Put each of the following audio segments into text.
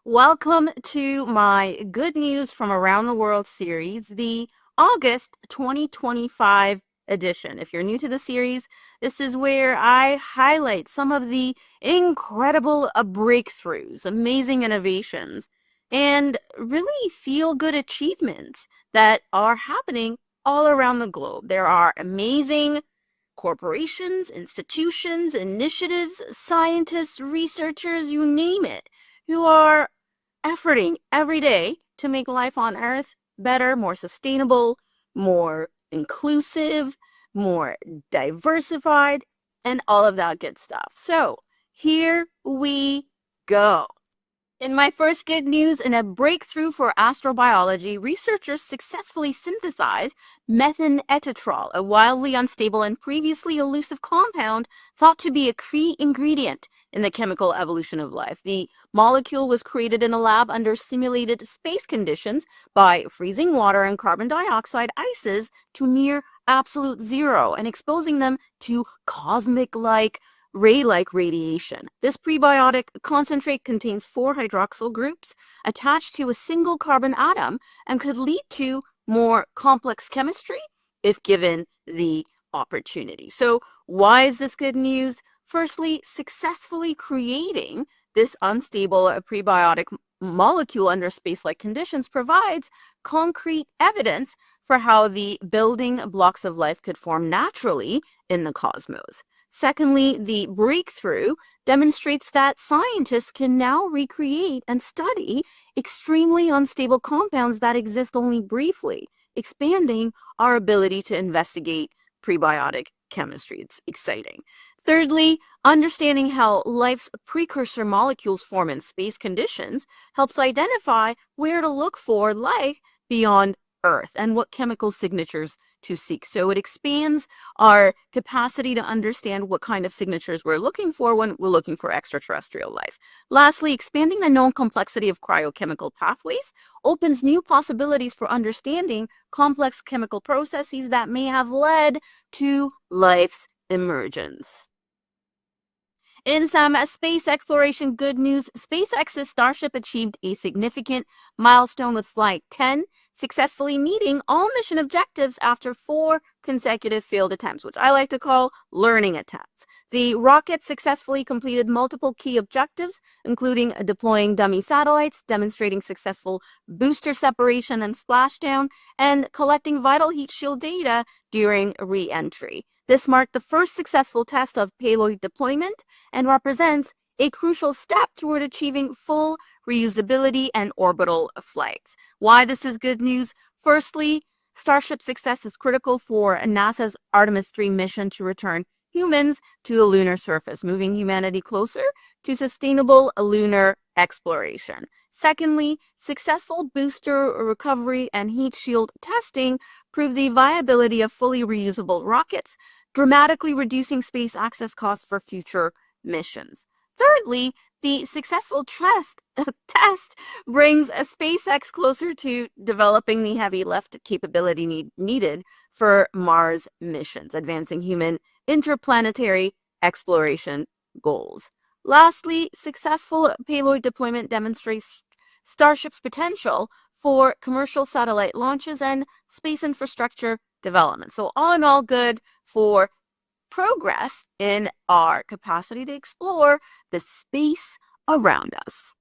Welcome to my Good News from Around the World series, the August 2025 edition. If you're new to the series, this is where I highlight some of the incredible breakthroughs, amazing innovations, and really feel-good achievements that are happening all around the globe. There are amazing corporations, institutions, initiatives, scientists, researchers, you name it, who are efforting every day to make life on Earth better, more sustainable, more inclusive, more diversified, and all of that good stuff. So here we go. In my first good news, in a breakthrough for astrobiology, researchers successfully synthesized methanetetrol, a wildly unstable and previously elusive compound thought to be a key ingredient in the chemical evolution of life. The molecule was created in a lab under simulated space conditions by freezing water and carbon dioxide ices to near absolute zero and exposing them to cosmic-like ray-like radiation. This prebiotic concentrate contains 4 hydroxyl groups attached to a single carbon atom and could lead to more complex chemistry if given the opportunity. So why is this good news? Firstly, successfully creating this unstable prebiotic molecule under space-like conditions provides concrete evidence for how the building blocks of life could form naturally in the cosmos. Secondly, the breakthrough demonstrates that scientists can now recreate and study extremely unstable compounds that exist only briefly, expanding our ability to investigate prebiotic chemistry. It's exciting. Thirdly, understanding how life's precursor molecules form in space conditions helps identify where to look for life beyond Earth and what chemical signatures to seek. So it expands our capacity to understand what kind of signatures we're looking for when we're looking for extraterrestrial life. Lastly, expanding the known complexity of cryochemical pathways opens new possibilities for understanding complex chemical processes that may have led to life's emergence. In some space exploration good news, SpaceX's Starship achieved a significant milestone with Flight 10, successfully meeting all mission objectives after 4 consecutive failed attempts, which I like to call learning attempts. The rocket successfully completed multiple key objectives, including deploying dummy satellites, demonstrating successful booster separation and splashdown, and collecting vital heat shield data during re-entry. This marked the first successful test of payload deployment and represents a crucial step toward achieving full reusability and orbital flights. Why this is good news? Firstly, Starship success is critical for NASA's Artemis 3 mission to return humans to the lunar surface, moving humanity closer to sustainable lunar exploration. Secondly, successful booster recovery and heat shield testing prove the viability of fully reusable rockets, dramatically reducing space access costs for future missions. Thirdly, the successful test brings a SpaceX closer to developing the heavy lift capability needed for Mars missions, advancing human interplanetary exploration goals. Lastly, successful payload deployment demonstrates Starship's potential for commercial satellite launches and space infrastructure development. So all in all, good for progress in our capacity to explore the space around us.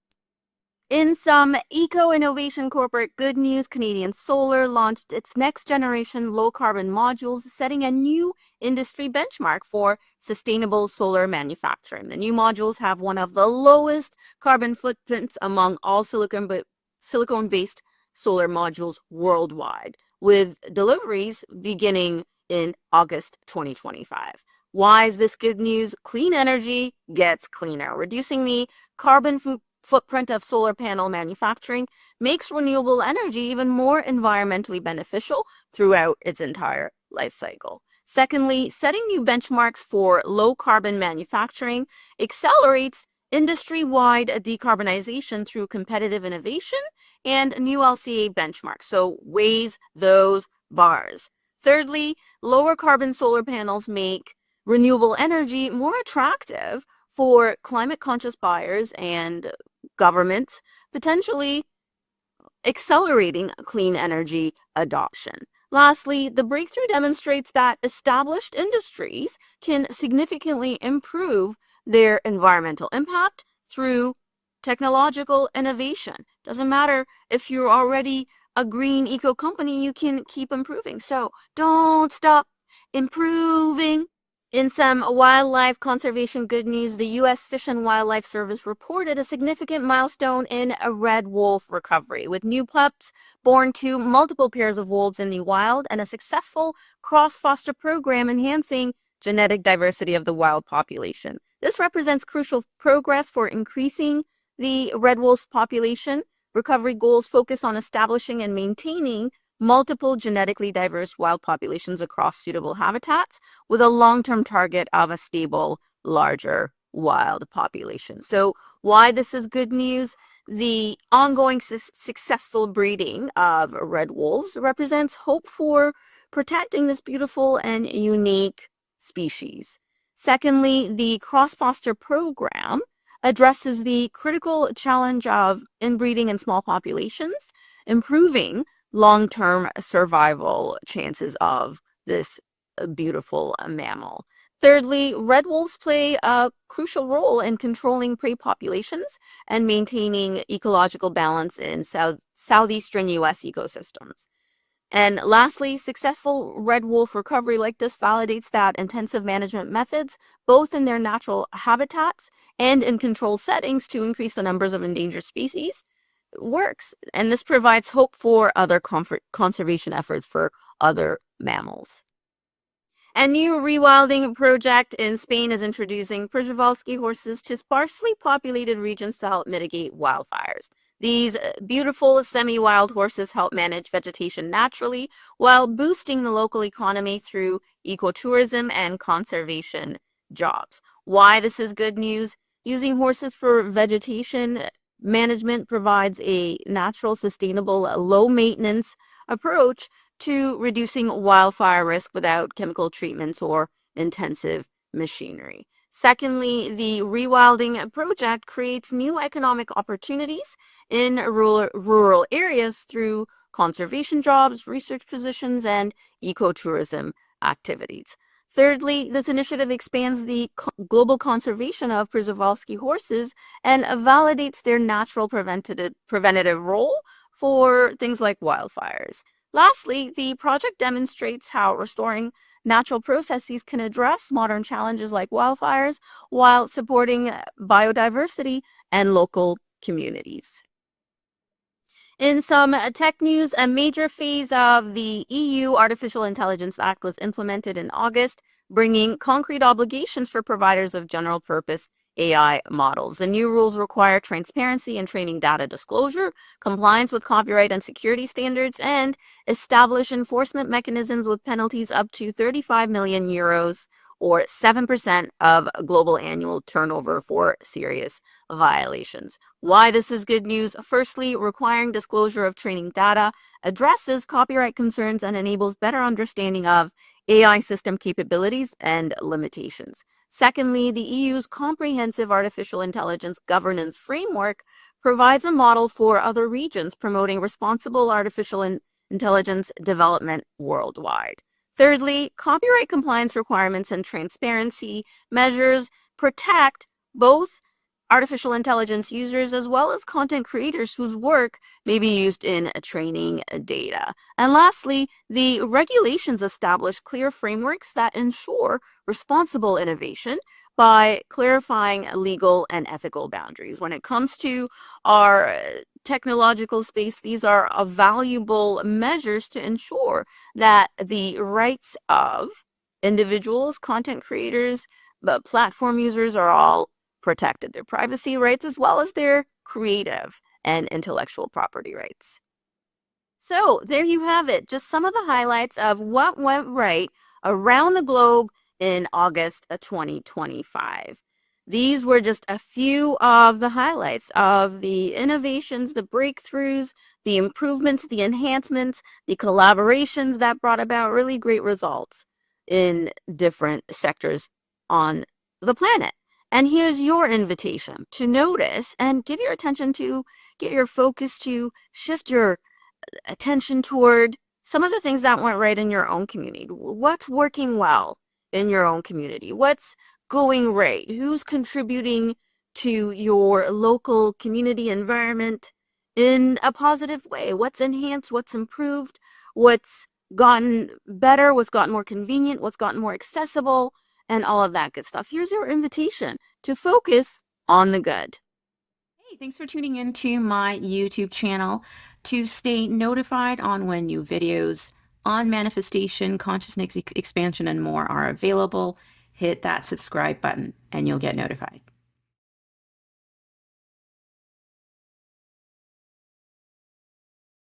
In some eco-innovation corporate good news, Canadian Solar launched its next-generation low-carbon modules, setting a new industry benchmark for sustainable solar manufacturing. The new modules have one of the lowest carbon footprints among all silicone-based solar modules worldwide, with deliveries beginning in August 2025. Why is this good news? Clean energy gets cleaner. Reducing the carbon footprint of solar panel manufacturing makes renewable energy even more environmentally beneficial throughout its entire life cycle. Secondly, setting new benchmarks for low carbon manufacturing accelerates industry-wide decarbonization through competitive innovation and new LCA benchmarks. So raise those bars. Thirdly, lower carbon solar panels make renewable energy more attractive for climate conscious buyers and governments potentially accelerating clean energy adoption. Lastly, the breakthrough demonstrates that established industries can significantly improve their environmental impact through technological innovation. Doesn't matter if you're already a green eco company, you can keep improving. So don't stop improving. In some wildlife conservation good news, the U.S. Fish and Wildlife Service reported a significant milestone in a red wolf recovery, with new pups born to multiple pairs of wolves in the wild and a successful cross-foster program enhancing genetic diversity of the wild population. This represents crucial progress for increasing the red wolf's population. Recovery goals focus on establishing and maintaining multiple genetically diverse wild populations across suitable habitats, with a long-term target of a stable, larger wild population. So why this is good news? The ongoing successful breeding of red wolves represents hope for protecting this beautiful and unique species. Secondly, the cross-foster program addresses the critical challenge of inbreeding in small populations, improving long-term survival chances of this beautiful mammal. Thirdly, red wolves play a crucial role in controlling prey populations and maintaining ecological balance in southeastern U.S. ecosystems. And lastly, successful red wolf recovery like this validates that intensive management methods, both in their natural habitats and in controlled settings to increase the numbers of endangered species, works. And this provides hope for other conservation efforts for other mammals. A new rewilding project in Spain is introducing Przewalski horses to sparsely populated regions to help mitigate wildfires. These beautiful semi-wild horses help manage vegetation naturally while boosting the local economy through ecotourism and conservation jobs. Why this is good news? Using horses for vegetation management provides a natural, sustainable, low-maintenance approach to reducing wildfire risk without chemical treatments or intensive machinery. Secondly, the rewilding project creates new economic opportunities in rural areas through conservation jobs, research positions, and ecotourism activities. Thirdly, this initiative expands the global conservation of Przewalski horses and validates their natural preventative role for things like wildfires. Lastly, the project demonstrates how restoring natural processes can address modern challenges like wildfires while supporting biodiversity and local communities. In some tech news, a major phase of the EU Artificial Intelligence Act was implemented in August, bringing concrete obligations for providers of general purpose AI models. The new rules require transparency and training data disclosure, compliance with copyright and security standards, and establish enforcement mechanisms with penalties up to 35 million euros or 7% of global annual turnover for serious violations. Why this is good news? Firstly, requiring disclosure of training data addresses copyright concerns and enables better understanding of AI system capabilities and limitations. Secondly, the EU's comprehensive artificial intelligence governance framework provides a model for other regions promoting responsible artificial intelligence development worldwide. Thirdly, copyright compliance requirements and transparency measures protect both artificial intelligence users as well as content creators whose work may be used in training data. And lastly, the regulations establish clear frameworks that ensure responsible innovation by clarifying legal and ethical boundaries. When it comes to our technological space, these are valuable measures to ensure that the rights of individuals, content creators, but platform users are all protected, their privacy rights as well as their creative and intellectual property rights. So there you have it, just some of the highlights of what went right around the globe in August of 2025. These were just a few of the highlights of the innovations, the breakthroughs, the improvements, the enhancements, the collaborations that brought about really great results in different sectors on the planet. And here's your invitation to notice and give your attention to, get your focus to shift your attention toward some of the things that went right in your own community. What's working well in your own community? What's going right? Who's contributing to your local community environment in a positive way? What's enhanced? What's improved? What's gotten better? What's gotten more convenient? What's gotten more accessible? And all of that good stuff. Here's your invitation to focus on the good. Hey, thanks for tuning into my YouTube channel. To stay notified on when new videos on manifestation, consciousness expansion, and more are available, hit that subscribe button and you'll get notified.